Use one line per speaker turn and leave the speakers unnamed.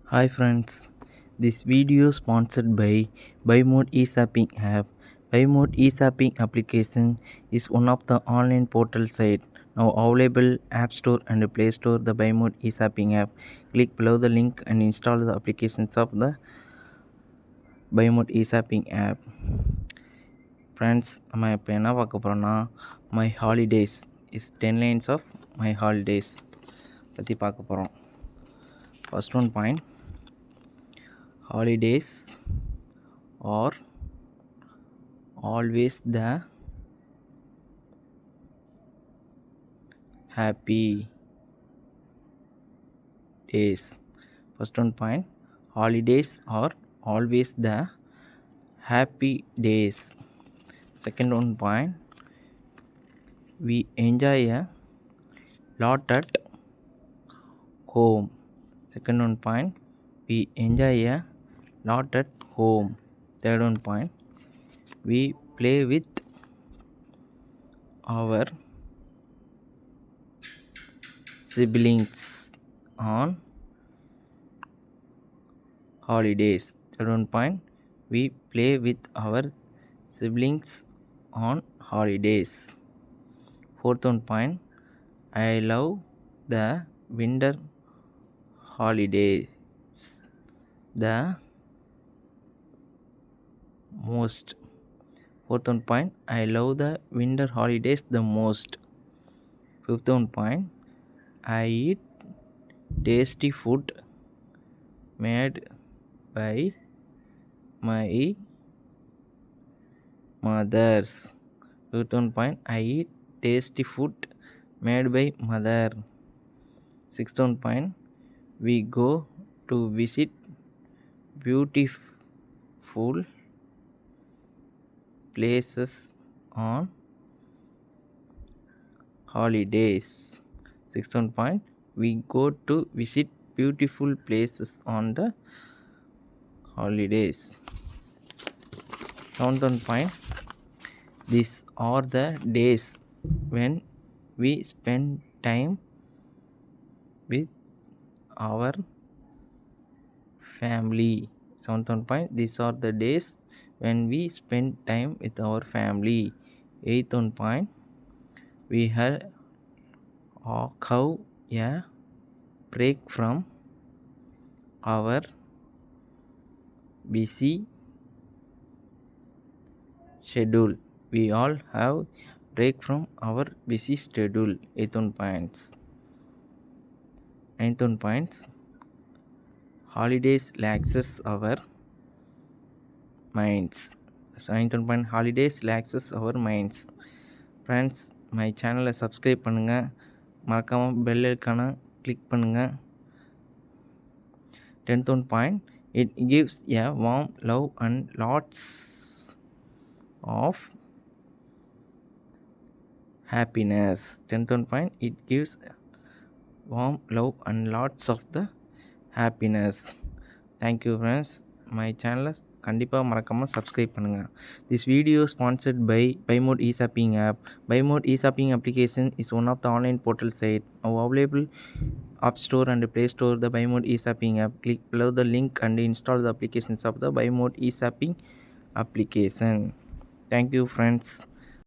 Hi friends, this video sponsored by BuyMode eShopping app. BuyMode eShopping application is one of the online portal site now available App Store and Play Store. The BuyMode eShopping app. Click below the link and install the applications of the BuyMode eShopping app. Friends, நம்ம இப்போ என்ன பார்க்க போகிறோன்னா my holidays is 10 lines of my holidays பற்றி பார்க்க போகிறோம். First one point, holidays are always the happy days. First one point, holidays are always the happy days. Second one point, we enjoy a lot at home. Second one point, we enjoy a lot at home. Third one point, we play with our siblings on holidays. Third one point, we play with our siblings on holidays. Fourth one point, I love the winter holidays the most. Fourth one point, I love the winter holidays the most. Fifth one point, I eat tasty food made by my mothers. Fifth one point, I eat tasty food made by mother. Sixth one point, we go to visit beautiful places on holidays. Sixth one point, we go to visit beautiful places on the holidays. Seventh one point, these are the days when we spend time with our family. Seventh one point, these are the days when we spend time with our family. Eighth one point, we have a break from our busy schedule. We all have break from our busy schedule. Eighth one points. Ninth one points, holidays relaxes our minds. Ninth one point, holidays relaxes our minds. Friends, my channel subscribe பண்ணுங்கள், மறக்காமல் bell ஐகானை click பண்ணுங்கள். 10th one point, it gives a warm love and lots of happiness. 10th one point, it gives warm love and lots of the happiness. Thank you friends, my channel கண்டிப்பாக மறக்காமல் subscribe பண்ணுங்கள். This video sponsored by BuyMode eShopping app. BuyMode eShopping application is one of the online portal site now available App Store and Play Store. The BuyMode eShopping app. Click below the link and install the applications of the BuyMode eShopping application. Thank you friends.